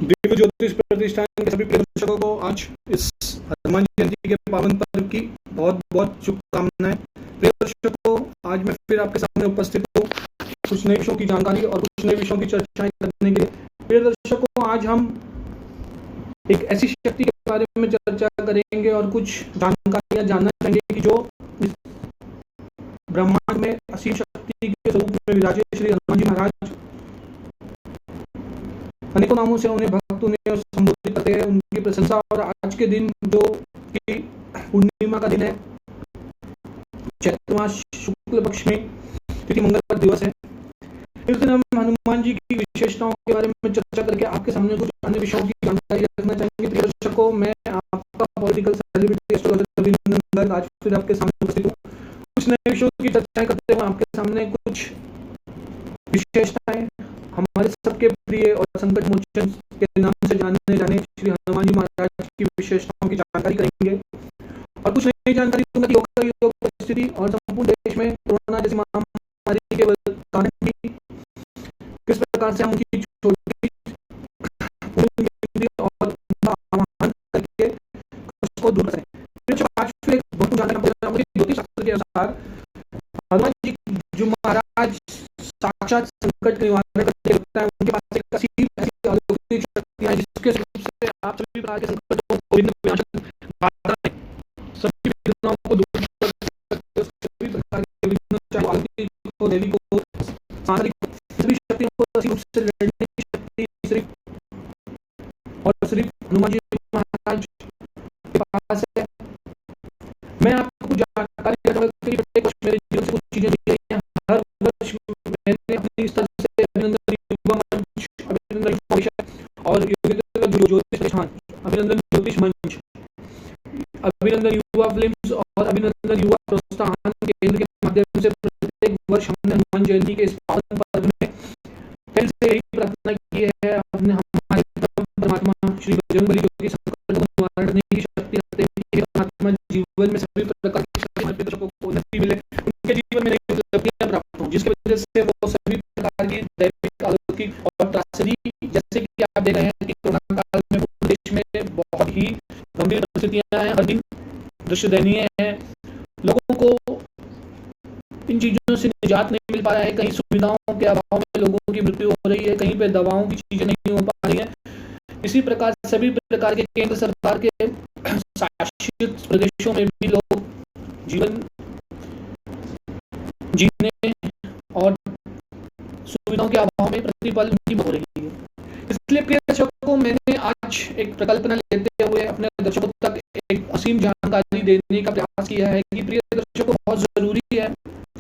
दिव्य ज्योतिष प्रतिष्ठान के सभी दर्शकों को आज इस हनुमान जयंती के पावन पर्व की बहुत बहुत शुभकामनाएं। प्रिय दर्शकों, आज मैं फिर आपके सामने उपस्थित हूँ कुछ नए विषयों की जानकारी और कुछ नए विषयों की चर्चाएं करने के लिए। प्रिय दर्शकों, आज हम एक ऐसी शक्ति के बारे में चर्चा करेंगे और कुछ जानकारियां जानना चाहेंगे कि जो ब्रह्मांड में असीम शक्ति के स्वरूप में विराजे श्री हनुमान जी महाराज अनेकों नामों से उन्हें भक्त उन्हें संबोधित करते हैं, उनकी प्रशंसा। और आज के दिन जो कि पूर्णिमा का दिन है, चैत्र मास शुक्ल पक्ष में तिथि मंगलवार दिवस है, इस दिन हम हनुमान जी की विशेषताओं के बारे में चर्चा करके आपके सामने कुछ अन्य विषयों की जानकारी रखना चाहेंगे। प्रिय दर्शकों, मैं आपका पॉलिटिकल सेलिब्रिटी एस्ट्रोलॉजर अभिनंदन गर्ग आज फिर आपके सामने उपस्थित हूँ कुछ नए विषयों की चर्चाएं करते हुए आपके सामने कुछ विशेषताएं हमारे सबके प्रिय और संकट मोचन के नाम से जाने जाने श्री हनुमान जी महाराज की विशेषताओं की जानकारी करेंगे और कुछ नई जानकारी दूंगा कि योग परिस्थिति और संपूर्ण देश में कोरोना जैसी महामारी के कारण भी किस प्रकार से हम उनकी छोटी और उनका आह्वान करके उसको दूर करें। आज फिर एक बहुत जानकारी ज्योतिष शास्त्र के अनुसार हनुमान जी जो महाराज साक्षात संकट निवारण करते हैं, उनके पास एक ऐसी अलौकिक शक्तियां जिसके से आप सभी प्रकार के संकटों को सभी विघ्नों को दूर कर सकते हो। सभी प्रकार के विघ्न चाहे अलौकिक को देवी को सांसारिक सभी शक्तियों को रूप से लड़ने की शक्ति सिर्फ और सिर्फ हनुमान जी महाराज के पास है। मैं आपको कुछ जानकारी दूंगा कि प्रत्येक वर्ष मेरे जीवन से कुछ चीजें जुड़ी हैं। हर वर्ष मैंने अपनी स्तर से अभिनंदन युवा मंच, अभिनंदन फाउंडेशन और ज्योतिष प्रतिष्ठान, अभिनंदन ज्योतिष मंच, अभिनंदन युवा फिल्म्स और अभिनंदन युवा प्रोत्साहन केंद्र के माध्यम से प्रत्येक वर्ष हमने हनुमान जयंती के इस पावन पर्व में पहले से यही प्रार्थना की है, अपने हमारे परमात्मा श्री बजरंगबली जो कि संकट को निवारण करने की शक्ति रखते हैं, परमात्मा जीवन में सभी प्रकार की शक्ति दर्शकों को उन्नति मिले, उनके जीवन में नई उपलब्धियां प्राप्त हों, जिसकी वजह से वो सभी प्रकार की दैविक अलौकिक और त्रासदी जैसे कि आप देख रहे हैं कि कोरोना काल में पूरे देश में बहुत ही गंभीर परिस्थितियां हैं, हर दिन दृश्य दयनीय है, लोगों को इन चीजों से निजात नहीं मिल पा रहा है, कहीं सुविधाओं के अभाव में लोगों की मृत्यु हो रही है, कहीं पे दवाओं की चीजें नहीं हो पा रही है। इसी प्रकार सभी प्रकार के केंद्र सरकार के शासित प्रदेशों में भी लोग जीवन जीने और सुविधाओं के अभाव में प्रतिपल मृत्यु हो रही है। इसलिए प्रिय दर्शकों, मैंने आज एक प्रकल्पना लेते हुए अपने दर्शकों तक एक असीम जानकारी देने का प्रयास किया है कि प्रिय दर्शकों, बहुत जरूरी है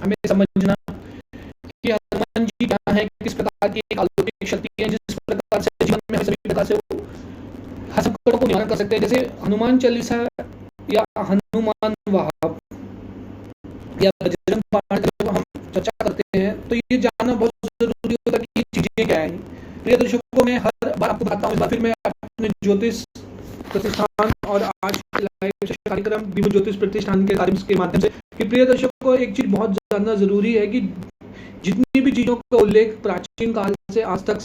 हमें समझना कि हनुमान जी क्या है, किस प्रकार की एक अलौकिक शक्ति है, जिस प्रकार से जीवन में सभी प्रकार से हर संकटों को निवारण कर सकते हैं। जैसे हनुमान चालीसा या हनुमान वाहब या बजरंग बाण जब हम चर्चा करते हैं तो ये जानना बहुत जरूरी होता है कि ये चीजें क्या है। प्रिय दर्शकों, मैं हर बार आपको बताता हूँ, इस बार फिर मैं अपने ज्योतिष प्रतिष्ठान और आज लाइव कार्यक्रम दिव्य ज्योतिष प्रतिष्ठान के कार्यक्रम के माध्यम से कि प्रिय दर्शकों को एक चीज बहुत जानना जरूरी है कि जितनी भी चीजों का उल्लेख प्राचीन काल से आज तक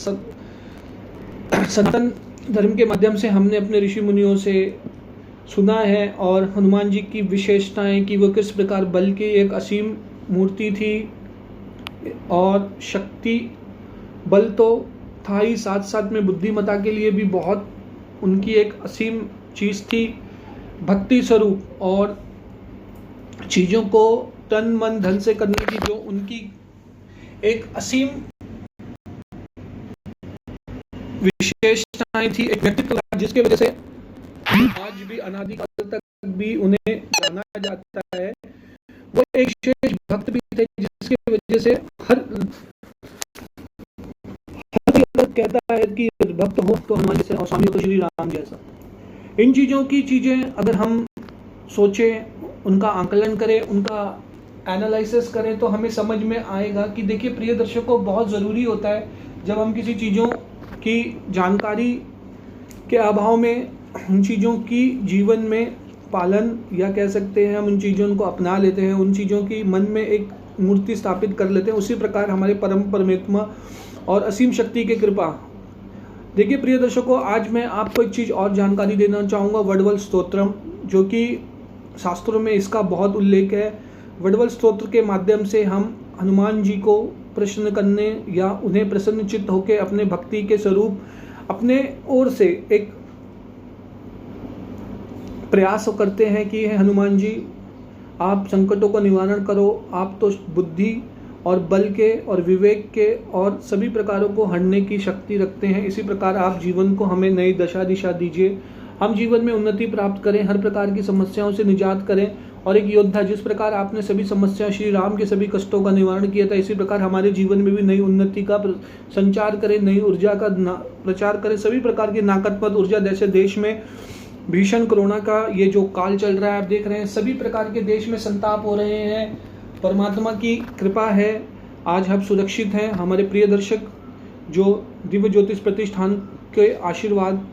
सनातन धर्म के माध्यम से हमने अपने ऋषि मुनियों से सुना है, और हनुमान जी की विशेषताएं कि वो किस प्रकार बल की एक असीम मूर्ति थी और शक्ति बल तो था ही, साथ साथ में बुद्धिमत्ता के लिए भी बहुत उनकी एक असीम चीज थी, भक्ति स्वरूप और चीजों को तन मन धन से करने की जो उनकी एक असीम विशेषताएं थी, एक व्यक्तित्व जिसके वजह से आज भी अनादिकाल तक भी उन्हें जाना जाता है। वो एक विशेष भक्त भी थे जिसकी वजह से हर कहता है कि भक्त हो तो हनुमान जैसे और स्वामी हो तो श्री राम जैसा। इन चीजों की चीजें अगर हम सोचें, उनका आकलन करें, उनका एनालिसिस करें तो हमें समझ में आएगा कि देखिए प्रिय दर्शकों, बहुत ज़रूरी होता है जब हम किसी चीज़ों की जानकारी के अभाव में उन चीज़ों की जीवन में पालन या कह सकते हैं हम उन चीज़ों को अपना लेते हैं, उन चीज़ों की मन में एक मूर्ति स्थापित कर लेते हैं। उसी प्रकार हमारे परम परमात्मा और असीम शक्ति की कृपा देखिए प्रिय दर्शकों, आज मैं आपको एक चीज़ और जानकारी देना चाहूँगा वडवल स्तोत्रम, जो कि शास्त्रों में इसका बहुत उल्लेख है। वडवल स्तोत्र के माध्यम से हम हनुमान जी को प्रसन्न करने या उन्हें प्रसन्नचित्त होकर अपने भक्ति के स्वरूप अपने ओर से एक प्रयास करते हैं कि हे हनुमान जी, आप संकटों का निवारण करो, आप तो बुद्धि और बल के और विवेक के और सभी प्रकारों को हरने की शक्ति रखते हैं। इसी प्रकार आप जीवन को हमें नई दशा दिशा दीजिए, हम जीवन में उन्नति प्राप्त करें, हर प्रकार की समस्याओं से निजात करें। और एक योद्धा, जिस प्रकार आपने सभी समस्या श्री राम के सभी कष्टों का निवारण किया था, इसी प्रकार हमारे जीवन में भी नई उन्नति का संचार करें, नई ऊर्जा का प्रचार करें। सभी प्रकार की नाकतमत ऊर्जा, जैसे देश में भीषण कोरोना का ये जो काल चल रहा है, आप देख रहे हैं सभी प्रकार के देश में संताप हो रहे हैं। परमात्मा की कृपा है, आज हम सुरक्षित हैं। हमारे प्रिय दर्शक जो दिव्य ज्योतिष प्रतिष्ठान के आशीर्वाद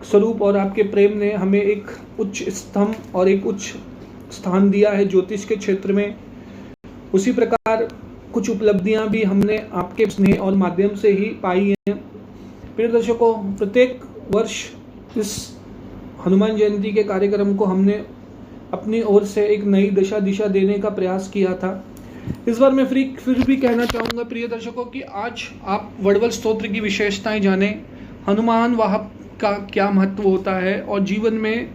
स्वरूप और आपके प्रेम ने हमें एक उच्च स्तंभ और एक उच्च स्थान दिया है ज्योतिष के क्षेत्र में, उसी प्रकार कुछ उपलब्धियां भी हमने आपके स्नेह और माध्यम से ही पाई हैं। प्रिय दर्शकों, प्रत्येक वर्ष इस हनुमान जयंती के कार्यक्रम को हमने अपनी ओर से एक नई दशा दिशा देने का प्रयास किया था। इस बार मैं फिर भी कहना चाहूँगा प्रिय दर्शकों कि आज आप वडवल स्तोत्र की विशेषताएं जानें, हनुमान वाहक का क्या महत्व होता है और जीवन में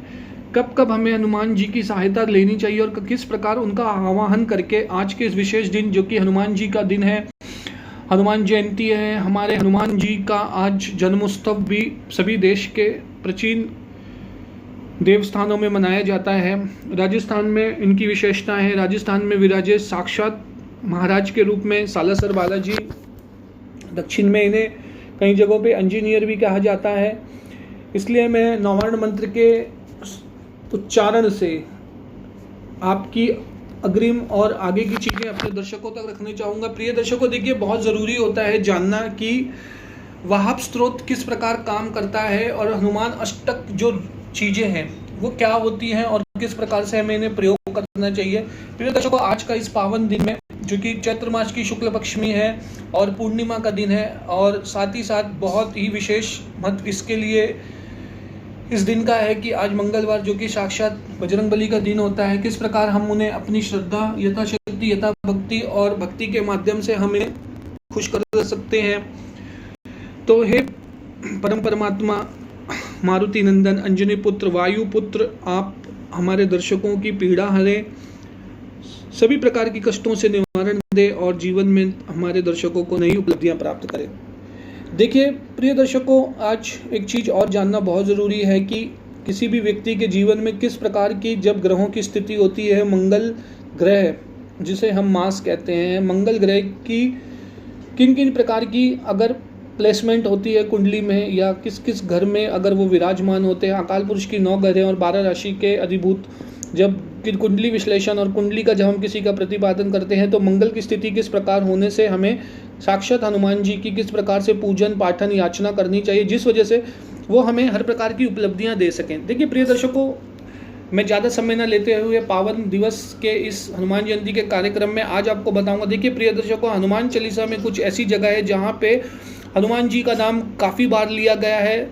कब कब हमें हनुमान जी की सहायता लेनी चाहिए और किस प्रकार उनका आवाहन करके आज के इस विशेष दिन, जो कि हनुमान जी का दिन है, हनुमान जयंती है, हमारे हनुमान जी का आज जन्मोत्सव भी सभी देश के प्राचीन देवस्थानों में मनाया जाता है। राजस्थान में इनकी विशेषता है, राजस्थान में विराजे साक्षात महाराज के रूप में सालासर बालाजी, दक्षिण में इन्हें कई जगहों पे इंजीनियर भी कहा जाता है। इसलिए मैं नवार्ण मंत्र के उच्चारण से आपकी अग्रिम और आगे की चीज़ें अपने दर्शकों तक रखना चाहूँगा। प्रिय दर्शकों, देखिए बहुत ज़रूरी होता है जानना कि वाहप स्त्रोत किस प्रकार काम करता है और हनुमान अष्टक जो चीज़ें हैं वो क्या होती हैं और किस प्रकार से हमें इन्हें प्रयोग करना चाहिए। प्रिय दर्शकों, आज का इस पावन दिन में, जो कि चैत्र मास की शुक्ल पक्षमी है और पूर्णिमा का दिन है, और साथ ही साथ बहुत ही विशेष महत्व इसके लिए इस दिन का है कि आज मंगलवार, जो कि साक्षात बजरंगबली का दिन होता है, किस प्रकार हम उन्हें अपनी श्रद्धा, यथाशक्ति, यथा भक्ति और भक्ति के माध्यम से हमें खुश कर सकते हैं। तो हे परम परमात्मा, मारुति नंदन, अंजनी पुत्र, वायु पुत्र, आप हमारे दर्शकों की पीड़ा हरें, सभी प्रकार की कष्टों से निवारण दे और जीवन में हमारे दर्शकों को नई उपलब्धियां प्राप्त करें। देखिए प्रिय दर्शकों, आज एक चीज़ और जानना बहुत ज़रूरी है कि किसी भी व्यक्ति के जीवन में किस प्रकार की जब ग्रहों की स्थिति होती है, मंगल ग्रह जिसे हम मास कहते हैं, मंगल ग्रह की किन किन प्रकार की अगर प्लेसमेंट होती है कुंडली में, या किस किस घर में अगर वो विराजमान होते हैं, अकाल पुरुष की 9 ग्रह और 12 राशि के अधिभूत, जब कुंडली विश्लेषण और कुंडली का जब हम किसी का प्रतिपादन करते हैं तो मंगल की स्थिति किस प्रकार होने से हमें साक्षात हनुमान जी की किस प्रकार से पूजन पाठन याचना करनी चाहिए, जिस वजह से वो हमें हर प्रकार की उपलब्धियां दे सकें। देखिए प्रिय दर्शकों, मैं ज़्यादा समय न लेते हुए पावन दिवस के इस हनुमान जयंती के कार्यक्रम में आज आपको बताऊंगा। देखिए प्रिय दर्शकों, हनुमान चालीसा में कुछ ऐसी जगह है जहाँ पे हनुमान जी का नाम काफ़ी बार लिया गया है,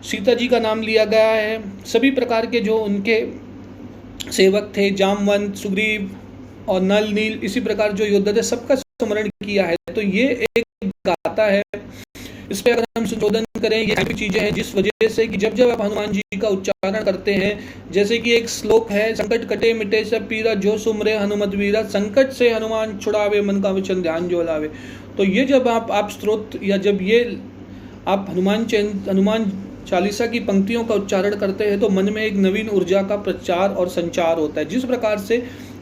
सीता जी का नाम लिया गया है, सभी प्रकार के जो उनके सेवक थे, जामवंत, सुग्रीव और नल, नील, इसी प्रकार जो योद्धा थे, सबका स्मरण किया है। तो ये एक गाथा है, इस पर अगर हम संशोधन करें, ये ऐसी चीज़ें हैं जिस वजह से कि जब जब आप हनुमान जी का उच्चारण करते हैं, जैसे कि एक श्लोक है, संकट कटे मिटे सब पीरा, जो सुमरे हनुमत वीरा, संकट से हनुमान छुड़ावे, मन का वचन ध्यान जो लावे। तो ये जब आप स्त्रोत या जब ये आप हनुमान चालीसा की पंक्तियों का उच्चारण करते हैं तो मन में एक नवीन ऊर्जा का प्रचार और संचार होता है, जिस प्रकार से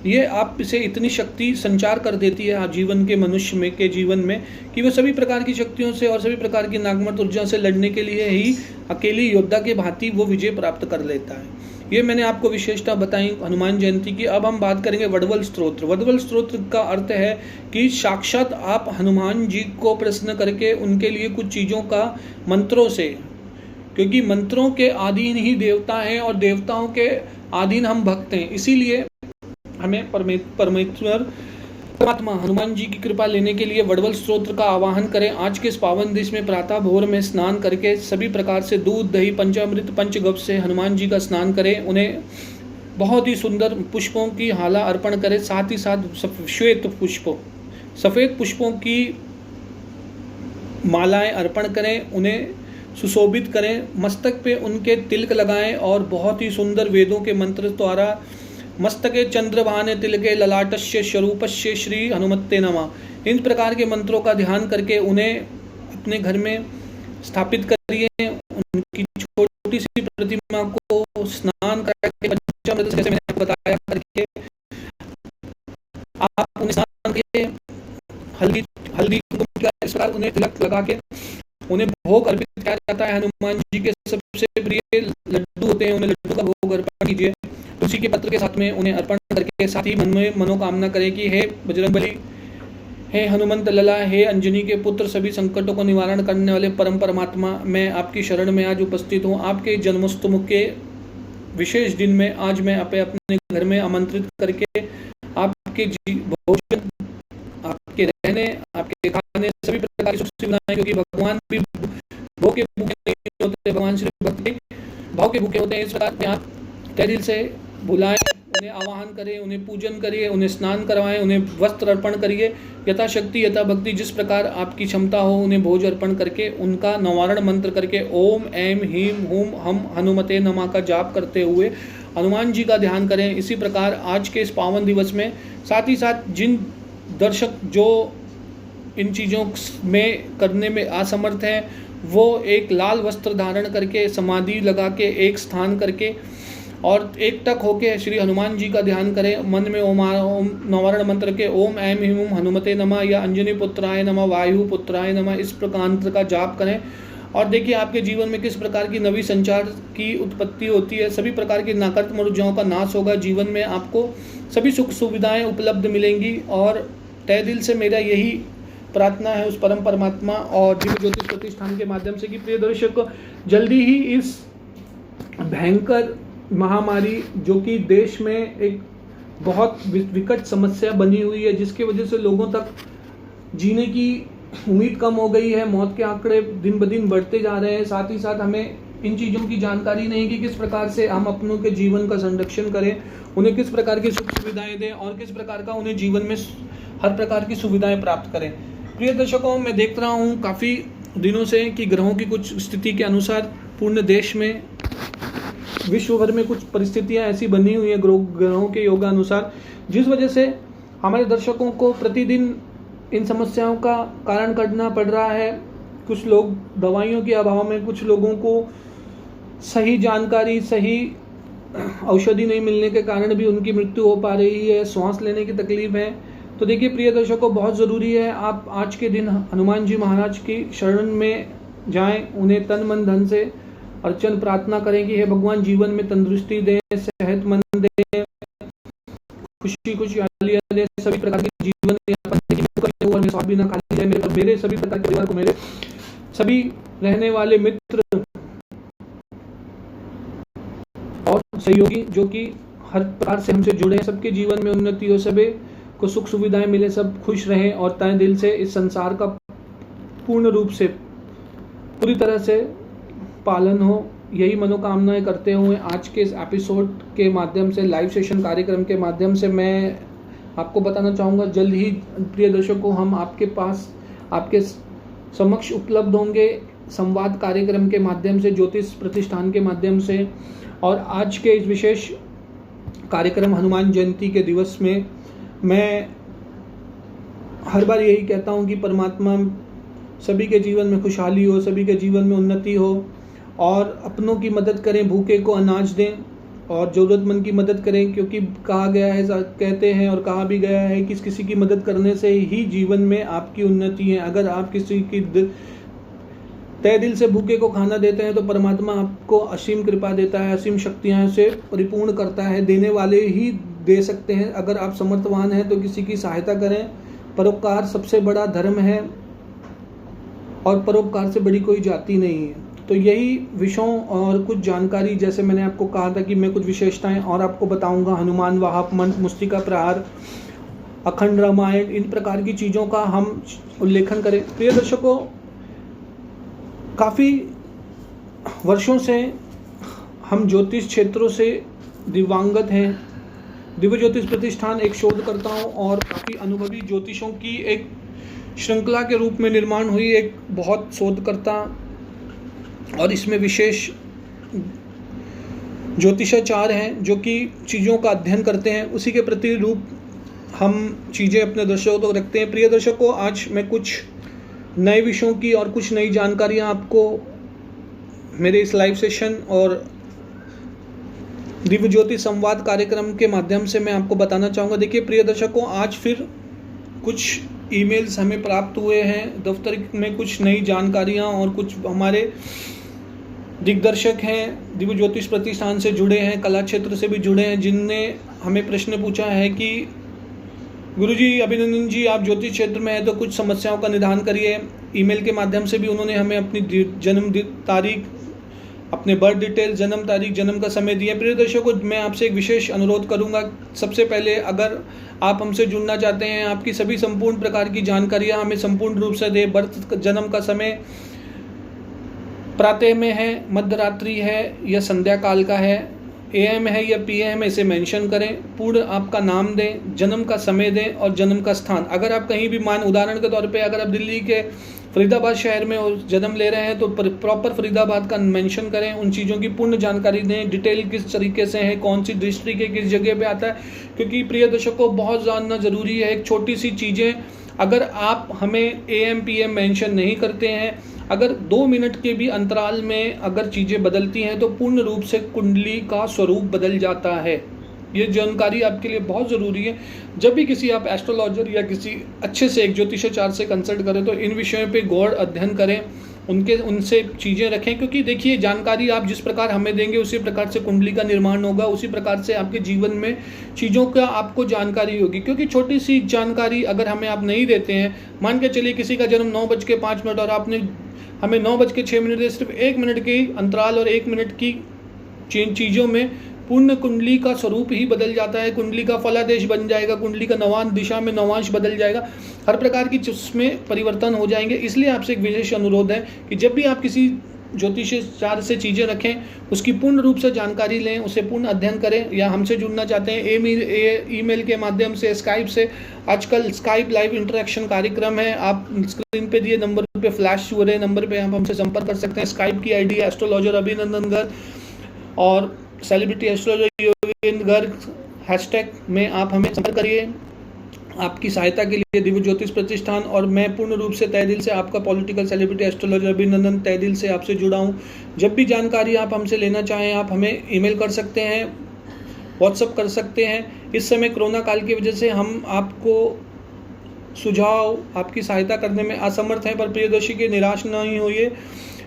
ये आप इसे इतनी शक्ति संचार कर देती है आप जीवन के मनुष्य में के जीवन में कि वह सभी प्रकार की शक्तियों से और सभी प्रकार की नागमत ऊर्जा से लड़ने के लिए ही अकेली योद्धा के भांति वो विजय प्राप्त कर लेता है। ये मैंने आपको विशेषता बताई हनुमान जयंती की। अब हम बात करेंगे वडवल स्तोत्र। वडवल स्तोत्र का अर्थ है कि साक्षात आप हनुमान जी को प्रसन्न करके उनके लिए कुछ चीज़ों का मंत्रों से, क्योंकि मंत्रों के अधीन ही देवता हैं और देवताओं के अधीन हम भक्त हैं, इसीलिए हमें परमेश्वर परमात्मा हनुमान जी की कृपा लेने के लिए वडवल स्तोत्र का आवाहन करें। आज के इस पावन दिवस में प्रातः भोर में स्नान करके सभी प्रकार से दूध दही पंचामृत पंचगव्य से हनुमान जी का स्नान करें। उन्हें बहुत ही सुंदर पुष्पों की हाला अर्पण करें। साथ ही साथ सफ़ेद पुष्पों की मालाएं अर्पण करें। उन्हें सुशोभित करें। मस्तक पे उनके तिलक लगाएं और बहुत ही सुंदर वेदों के मंत्र द्वारा मस्तके चंद्रभाने तिलके ललाटस्य स्वरूपस्य श्री हनुमत्ते नमः, इन प्रकार के मंत्रों का ध्यान करके उन्हें अपने घर में स्थापित करिए। उनकी छोटी सी प्रतिमा को स्नान करके पंचामृत से, जैसे मैंने आपको बताया, करके आप उन्हें स्नान करके हल्दी कुमकुम का इस प्रकार उन्हें तिलक लगा के उन्हें भोग अर्पित किया जाता है। हनुमान जी के सबसे प्रिय लड्डू होते हैं, उन्हें लड्डू का भोग अर्पण कीजिए। तुलसी के पत्र के साथ में उन्हें अर्पण करके साथ ही मन में मनोकामना करें कि हे बजरंगबली, हे हनुमंत लला, हे अंजनी के पुत्र, सभी संकटों को निवारण करने वाले परम परमात्मा, मैं आपकी शरण में आज उपस्थित हूँ। आपके जन्मोत्सव के विशेष दिन में आज मैं अपने घर में आमंत्रित करके आपके भोजन, आपके रहने, आपके खाने, सभी प्रकार की सुख सुविधाएं, क्योंकि भगवान भी भोग के भूखे नहीं होते, भगवान सिर्फ भक्ति भाव के भूखे होते हैं। इस प्रकार में आप तहे दिल से बुलाएं, उन्हें आवाहन करें, उन्हें पूजन करिए, उन्हें स्नान करवाएं, उन्हें वस्त्र अर्पण करिए। यथाशक्ति यथा भक्ति जिस प्रकार आपकी क्षमता हो उन्हें भोज अर्पण करके उनका नवारण मंत्र करके ओम ऐम हीम हूम हम हनुमते नमः का जाप करते हुए हनुमान जी का ध्यान करें। इसी प्रकार आज के इस पावन दिवस में साथ ही साथ जिन दर्शक जो इन चीज़ों में करने में असमर्थ हैं, वो एक लाल वस्त्र धारण करके समाधि लगा के एक स्थान करके और एक टक होके श्री हनुमान जी का ध्यान करें। मन में ओम नवारण मंत्र के ओम ऐम ह्रीं हनुमते नमः या अंजनी पुत्राय नमः, वायु पुत्राय नमः, इस प्रकार का जाप करें और देखिए आपके जीवन में किस प्रकार की नवी संचार की उत्पत्ति होती है। सभी प्रकार की नकारात्मक ऊर्जाओं का नाश होगा। जीवन में आपको सभी सुख सुविधाएं उपलब्ध मिलेंगी और तहे दिल से मेरा यही प्रार्थना है उस परम परमात्मा और दिव्य ज्योतिष प्रतिष्ठान के माध्यम से कि प्रिय दर्शक, जल्दी ही इस भयंकर महामारी जो कि देश में एक बहुत विकट समस्या बनी हुई है, जिसकी वजह से लोगों तक जीने की उम्मीद कम हो गई है, मौत के आंकड़े दिन ब दिन बढ़ते जा रहे हैं। साथ ही साथ हमें इन चीज़ों की जानकारी नहीं कि किस प्रकार से हम अपनों के जीवन का संरक्षण करें, उन्हें किस प्रकार की सुख सुविधाएं दें और किस प्रकार का उन्हें जीवन में हर प्रकार की सुविधाएं प्राप्त करें। प्रिय दर्शकों, मैं देख रहा हूँ काफ़ी दिनों से कि ग्रहों की कुछ स्थिति के अनुसार पूर्ण देश में, विश्व भर में कुछ परिस्थितियां ऐसी बनी हुई हैं ग्रहों के योगानुसार, जिस वजह से हमारे दर्शकों को प्रतिदिन इन समस्याओं का कारण करना पड़ रहा है। कुछ लोग दवाइयों के अभाव में, कुछ लोगों को सही जानकारी, सही औषधि नहीं मिलने के कारण भी उनकी मृत्यु हो पा रही है, श्वास लेने की तकलीफ है। तो देखिए प्रिय दर्शकों, बहुत ज़रूरी है आप आज के दिन हनुमान जी महाराज की शरण में जाएं, उन्हें तन मन धन से अर्चन प्रार्थना करें कि हे भगवान जीवन में तंदुरुस्ती दें, सेहतमंद दें, खुशी खुशहाली दें, सभी प्रकार के जीवन यापन और मैं स्वाद भी ना खाली जाए मेरे सभी प्रकार के परिवार को, मेरे सभी रहने वाले मित्र और सहयोगी जो कि हर प्रकार से हमसे जुड़े हैं, सबके जीवन में उन्नति हो, सभी को सुख सुविधाएं मिले, सब खुश रहें और तहे दिल से इस संसार का पूर्ण रूप से पूरी तरह से पालन हो, यही मनोकामनाएं करते हुए आज के इस एपिसोड के माध्यम से, लाइव सेशन कार्यक्रम के माध्यम से मैं आपको बताना चाहूँगा, जल्द ही प्रिय दर्शकों हम आपके पास, आपके समक्ष उपलब्ध होंगे संवाद कार्यक्रम के माध्यम से, ज्योतिष प्रतिष्ठान के माध्यम से। और आज के इस विशेष कार्यक्रम हनुमान जयंती के दिवस में मैं हर बार यही कहता हूँ कि परमात्मा सभी के जीवन में खुशहाली हो, सभी के जीवन में उन्नति हो और अपनों की मदद करें, भूखे को अनाज दें और ज़रूरतमंद की मदद करें, क्योंकि कहा गया है, कहते हैं और कहा भी गया है कि किसी की मदद करने से ही जीवन में आपकी उन्नति है। अगर आप किसी की तहे दिल से भूखे को खाना देते हैं तो परमात्मा आपको असीम कृपा देता है, असीम शक्तियाँ से परिपूर्ण करता है। देने वाले ही दे सकते हैं। अगर आप समर्थवान हैं तो किसी की सहायता करें। परोपकार सबसे बड़ा धर्म है और परोपकार से बड़ी कोई जाति नहीं है। तो यही विषयों और कुछ जानकारी, जैसे मैंने आपको कहा था कि मैं कुछ विशेषताएं और आपको बताऊंगा, हनुमान वाहक मंत्र, मुस्तिका प्रहार अखंड रामायण, इन प्रकार की चीज़ों का हम उल्लेखन करें। प्रिय दर्शकों, काफ़ी वर्षों से हम ज्योतिष क्षेत्रों से दिव्यांगत हैं। दिव्य ज्योतिष प्रतिष्ठान एक शोधकर्ताओं और काफ़ी अनुभवी ज्योतिषों की एक श्रृंखला के रूप में निर्माण हुई, एक बहुत शोधकर्ता और इसमें विशेष ज्योतिषाचार्य हैं जो कि चीज़ों का अध्ययन करते हैं, उसी के प्रति रूप हम चीज़ें अपने दर्शकों तक रखते हैं। प्रिय दर्शकों, आज मैं कुछ नए विषयों की और कुछ नई जानकारियाँ आपको मेरे इस लाइव सेशन और दिव्य ज्योति संवाद कार्यक्रम के माध्यम से मैं आपको बताना चाहूँगा। देखिए प्रिय दर्शकों, आज फिर कुछ ईमेल्स हमें प्राप्त हुए हैं, दफ्तर में कुछ नई जानकारियाँ और कुछ हमारे दिग्दर्शक हैं, दिव्य ज्योतिष प्रतिष्ठान से जुड़े हैं, कला क्षेत्र से भी जुड़े हैं, जिनने हमें प्रश्न पूछा है कि गुरुजी, अभिनंदन जी, आप ज्योतिष क्षेत्र में हैं तो कुछ समस्याओं का निदान करिए। ईमेल के माध्यम से भी उन्होंने हमें अपनी जन्म तारीख, अपने बर्थ डिटेल, जन्म तारीख, जन्म का समय दिया। प्रिय दर्शकों, मैं आपसे एक विशेष अनुरोध करूंगा। सबसे पहले अगर आप हमसे जुड़ना चाहते हैं, आपकी सभी संपूर्ण प्रकार की जानकारियां हमें संपूर्ण रूप से दें। बर्थ जन्म का समय प्रातः में है, मध्य रात्रि है या संध्या काल का है, AM है या PM है, इसे मेंशन करें। पूर्ण आपका नाम दें, जन्म का समय दें और जन्म का स्थान। अगर आप कहीं भी उदाहरण के तौर पे अगर आप दिल्ली के फरीदाबाद शहर में जन्म ले रहे हैं तो प्रॉपर फरीदाबाद का मेंशन करें, उन चीज़ों की पूर्ण जानकारी दें, डिटेल किस तरीके से है, कौन सी डिस्ट्रिक्ट है, किस जगह पे आता है, क्योंकि प्रिय दर्शकों बहुत जानना ज़रूरी है। एक छोटी सी चीज़ें अगर आप हमें AM PM मेंशन नहीं करते हैं, अगर 2 मिनट के भी अंतराल में अगर चीज़ें बदलती हैं तो पूर्ण रूप से कुंडली का स्वरूप बदल जाता है। ये जानकारी आपके लिए बहुत ज़रूरी है। जब भी किसी आप एस्ट्रोलॉजर या किसी अच्छे से एक ज्योतिषाचार्य से कंसल्ट करें तो इन विषयों पे गौर अध्ययन करें, उनसे चीज़ें रखें, क्योंकि देखिए जानकारी आप जिस प्रकार हमें देंगे उसी प्रकार से कुंडली का निर्माण होगा, उसी प्रकार से आपके जीवन में चीज़ों का आपको जानकारी होगी। क्योंकि छोटी सी जानकारी अगर हमें आप नहीं देते हैं, मान के चलिए किसी का जन्म 9:05 और आपने हमें 9:06 दे, सिर्फ 1 मिनट के अंतराल और 1 मिनट की चीज़ों में पूर्ण कुंडली का स्वरूप ही बदल जाता है। कुंडली का फलादेश बन जाएगा, कुंडली का नवांश दिशा में नवांश बदल जाएगा, हर प्रकार की उसमें परिवर्तन हो जाएंगे। इसलिए आपसे एक विशेष अनुरोध है कि जब भी आप किसी ज्योतिषाचार्य से चीज़ें रखें, उसकी पूर्ण रूप से जानकारी लें, उसे पूर्ण अध्ययन करें। या हमसे जुड़ना चाहते हैं ईमेल के माध्यम से, स्काइप से, आजकल स्काइप लाइव इंटरेक्शन कार्यक्रम है, आप स्क्रीन पे दिए नंबर पे फ्लैश हो रहे नंबर पे आप हमसे संपर्क कर सकते हैं। स्काइप की ID है एस्ट्रोलॉजर अभिनंदन गर्ग और celebrity astrologer Yogendra Garg hashtag में आप हमें संपर्क करिए। आपकी सहायता के लिए दिव्य ज्योतिष प्रतिष्ठान और मैं पूर्ण रूप से तहे दिल से आपका पॉलिटिकल सेलिब्रिटी एस्ट्रोलॉजर अभिनंदन तहे दिल से आपसे जुड़ा हूँ। जब भी जानकारी आप हमसे लेना चाहें, आप हमें ईमेल कर सकते हैं, व्हाट्सअप कर सकते हैं। इस समय कोरोना काल की वजह से हम आपको सुझाव, आपकी सहायता करने में असमर्थ हैं, पर प्रियदर्शी के निराश नहीं होइए,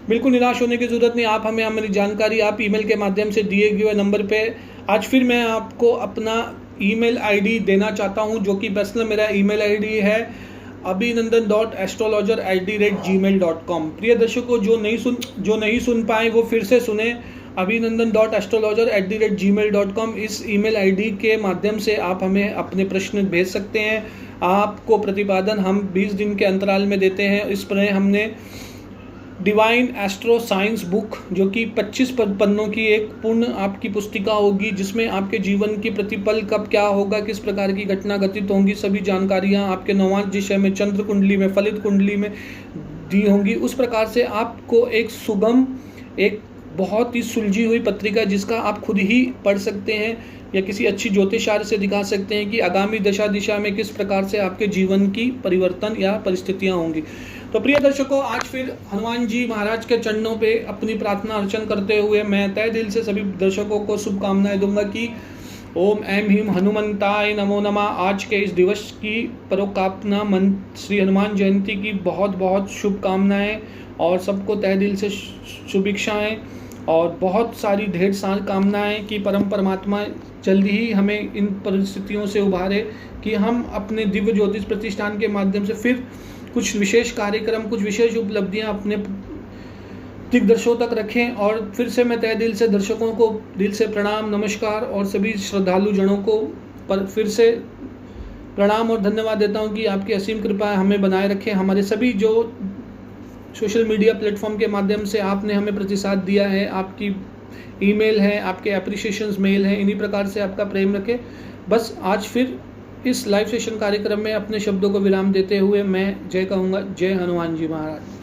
बिल्कुल निराश होने की ज़रूरत नहीं। आप हमें हमारी जानकारी आप ईमेल के माध्यम से दिए गए नंबर पे। आज फिर मैं आपको अपना ईमेल ID देना चाहता हूं, जो कि पर्सनल मेरा ईमेल ID है abhinandan.astrologer@gmail.com। प्रिय दर्शकों, जो नहीं सुन पाए वो फिर से सुने, abhinandan.astrologer@gmail.com। इस ईमेल ID के माध्यम से आप हमें अपने प्रश्न भेज सकते हैं। आपको प्रतिपादन हम 20 दिन के अंतराल में देते हैं। इस पर हमने डिवाइन एस्ट्रो साइंस बुक, जो कि 25 पन्नों की एक पूर्ण आपकी पुस्तिका होगी, जिसमें आपके जीवन की प्रतिपल कब क्या होगा, किस प्रकार की घटना घटित होंगी, सभी जानकारियां आपके नवांश दिशा में, चंद्र कुंडली में, फलित कुंडली में दी होंगी। उस प्रकार से आपको एक सुगम, एक बहुत ही सुलझी हुई पत्रिका, जिसका आप खुद ही पढ़ सकते हैं या किसी अच्छी ज्योतिषाचार्य से दिखा सकते हैं कि आगामी दिशा में किस प्रकार से आपके जीवन की परिवर्तन या परिस्थितियां होंगी। तो प्रिय दर्शकों, आज फिर हनुमान जी महाराज के चरणों पे अपनी प्रार्थना अर्चन करते हुए मैं तहे दिल से सभी दर्शकों को शुभकामनाएं दूंगा कि ओम ऐं ह्रीं हनुमंताय नमो नमः। आज के इस दिवस की परोकामना श्री हनुमान जयंती की बहुत बहुत शुभकामनाएं और सबको तहे दिल से शुभेच्छाएं और बहुत सारी ढेर सारी कामनाएं कि परम परमात्मा जल्दी ही हमें इन परिस्थितियों से उभारे कि हम अपने दिव्य ज्योतिष प्रतिष्ठान के माध्यम से फिर कुछ विशेष कार्यक्रम, कुछ विशेष उपलब्धियां अपने दिग्दर्शकों तक रखें। और फिर से मैं तहे दिल से दर्शकों को दिल से प्रणाम, नमस्कार और सभी श्रद्धालु जनों को पर फिर से प्रणाम और धन्यवाद देता हूँ कि आपकी असीम कृपा हमें बनाए रखे। हमारे सभी जो सोशल मीडिया प्लेटफॉर्म के माध्यम से आपने हमें प्रतिसाद दिया है, आपकी ईमेल है, आपके एप्रिसिएशंस मेल हैं, इन्हीं प्रकार से आपका प्रेम रखे। बस आज फिर इस लाइव सेशन कार्यक्रम में अपने शब्दों को विराम देते हुए मैं जय कहूँगा। जय हनुमान जी महाराज।